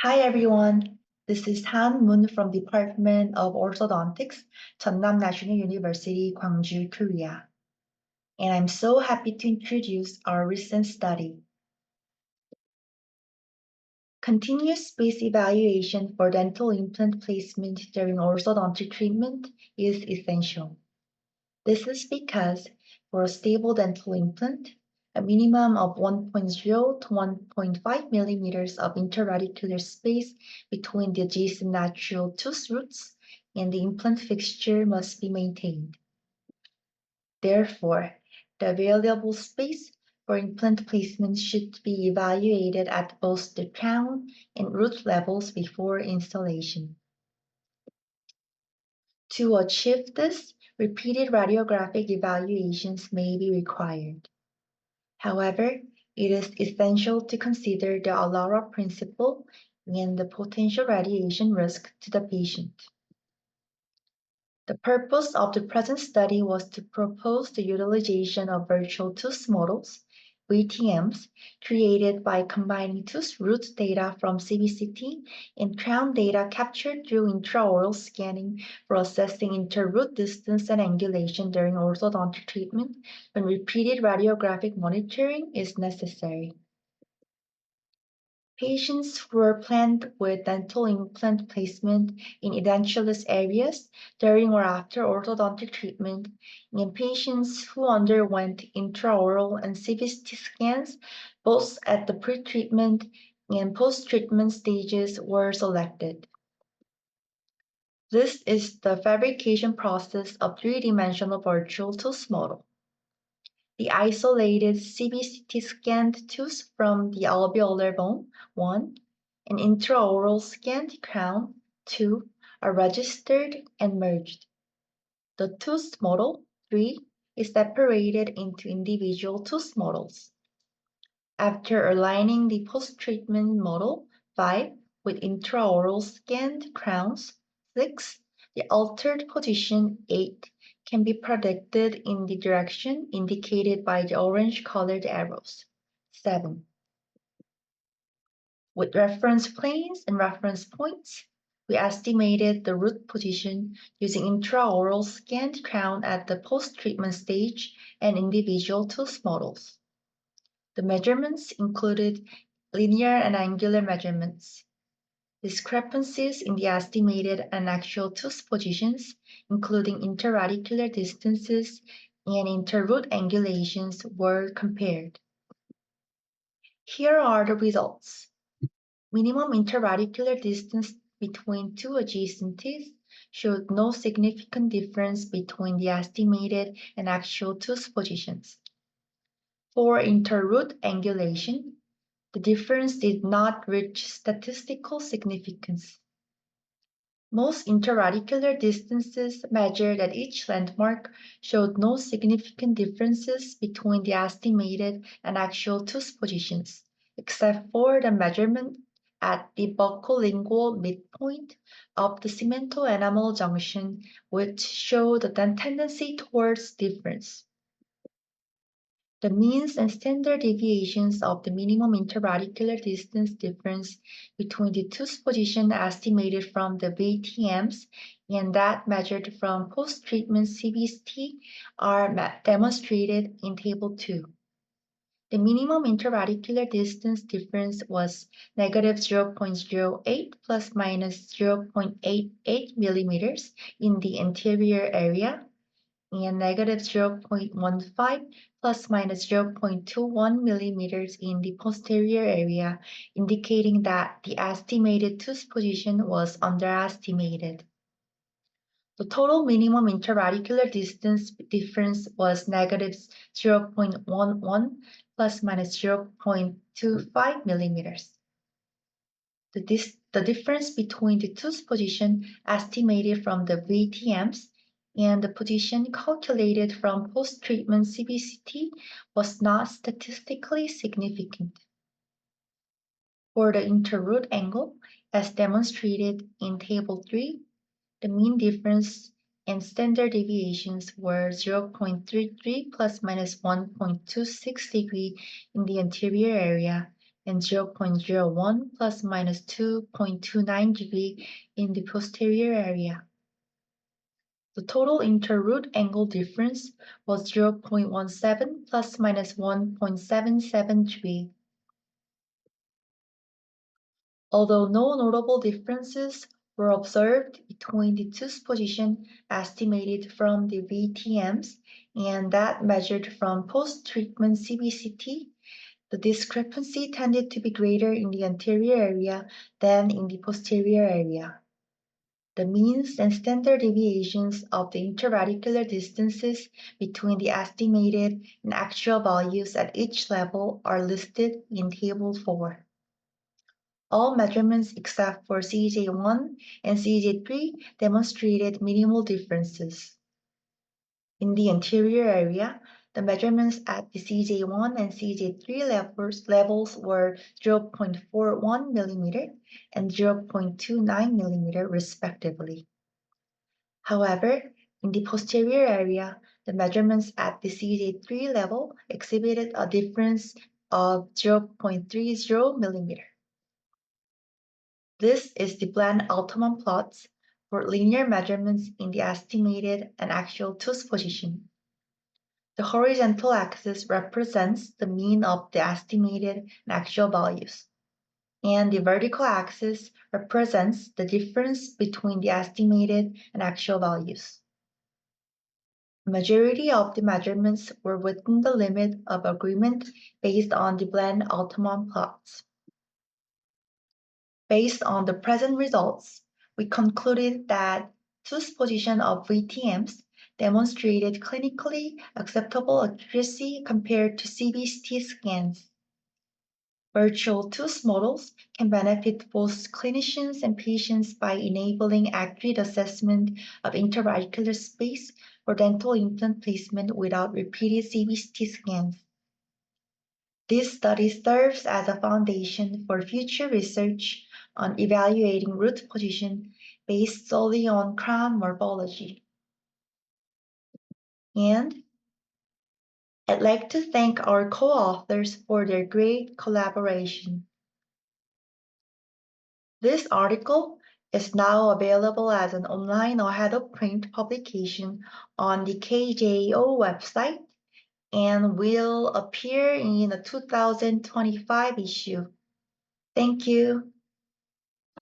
Hi everyone, this is Haeun from Department of Orthodontics, Chonnam National University, Gwangju, Korea. And I'm so happy to introduce our recent study. Continuous space evaluation for dental implant placement during orthodontic treatment is essential. This is because for a stable dental implant, a minimum of 1.0 to 1.5 millimeters of interradicular space between the adjacent natural tooth roots and the implant fixture must be maintained. Therefore, the available space for implant placement should be evaluated at both the crown and root levels before installation. To achieve this, repeated radiographic evaluations may be required. However, it is essential to consider the Allareddy principle and the potential radiation risk to the patient. The purpose of the present study was to propose the utilization of virtual tooth models, VTMs, created by combining tooth root data from CBCT and crown data captured through intraoral scanning for assessing interroot distance and angulation during orthodontic treatment when repeated radiographic monitoring is necessary. Patients who were planned with dental implant placement in edentulous areas during or after orthodontic treatment, and patients who underwent intraoral and CBCT scans both at the pre-treatment and post-treatment stages were selected. This is the fabrication process of three-dimensional virtual tooth model. The isolated CBCT scanned tooth from the alveolar bone, 1, and intraoral scanned crown, 2, are registered and merged. The tooth model, 3, is separated into individual tooth models. After aligning the post-treatment model, 5, with intraoral scanned crowns, 6, the altered position, 8, can be predicted in the direction indicated by the orange-colored arrows. 7. With reference planes and reference points, we estimated the root position using intraoral scanned crown at the post-treatment stage and individual tooth models. The measurements included linear and angular measurements. Discrepancies in the estimated and actual tooth positions, including interradicular distances and interroot angulations, were compared. Here are the results. Minimum interradicular distance between two adjacent teeth showed no significant difference between the estimated and actual tooth positions. For interroot angulation, the difference did not reach statistical significance. Most interradicular distances measured at each landmark showed no significant differences between the estimated and actual tooth positions, except for the measurement at the buccolingual midpoint of the cemento enamel junction, which showed a tendency towards difference. The means and standard deviations of the minimum interradicular distance difference between the tooth position estimated from the VTMs and that measured from post-treatment CBCT are demonstrated in Table 2. The minimum interradicular distance difference was negative 0.08 plus minus 0.88 millimeters in the anterior area and negative 0.15 plus minus 0.21 millimeters in the posterior area, indicating that the estimated tooth position was underestimated. The total minimum interradicular distance difference was negative 0.11 plus minus 0.25 millimeters. The difference between the tooth position estimated from the VTMs and the position calculated from post-treatment CBCT was not statistically significant. For the interroot angle, as demonstrated in Table 3, the mean difference and standard deviations were 0.33 plus minus 1.26 degree in the anterior area and 0.01 plus minus 2.29 dB in the posterior area. The total inter-root angle difference was 0.17 plus minus 1.77 dB. Although no notable differences were observed between the tooth position estimated from the VTMs and that measured from post-treatment CBCT, the discrepancy tended to be greater in the anterior area than in the posterior area. The means and standard deviations of the interradicular distances between the estimated and actual values at each level are listed in Table 4. All measurements except for CJ1 and CJ3 demonstrated minimal differences. In the anterior area, the measurements at the CJ1 and CJ3 levels were 0.41 mm and 0.29 mm respectively. However, in the posterior area, the measurements at the CJ3 level exhibited a difference of 0.30 mm. This is the blend Altman plots for linear measurements in the estimated and actual tooth position. The horizontal axis represents the mean of the estimated and actual values, and the vertical axis represents the difference between the estimated and actual values. The majority of the measurements were within the limit of agreement based on the blend Altman plots. Based on the present results, we concluded that tooth position of VTMs demonstrated clinically acceptable accuracy compared to CBCT scans. Virtual tooth models can benefit both clinicians and patients by enabling accurate assessment of interradicular space for dental implant placement without repeated CBCT scans. This study serves as a foundation for future research on evaluating root position based solely on crown morphology. And I'd like to thank our co-authors for their great collaboration. This article is now available as an online ahead of print publication on the KJO website and will appear in the 2025 issue. Thank you.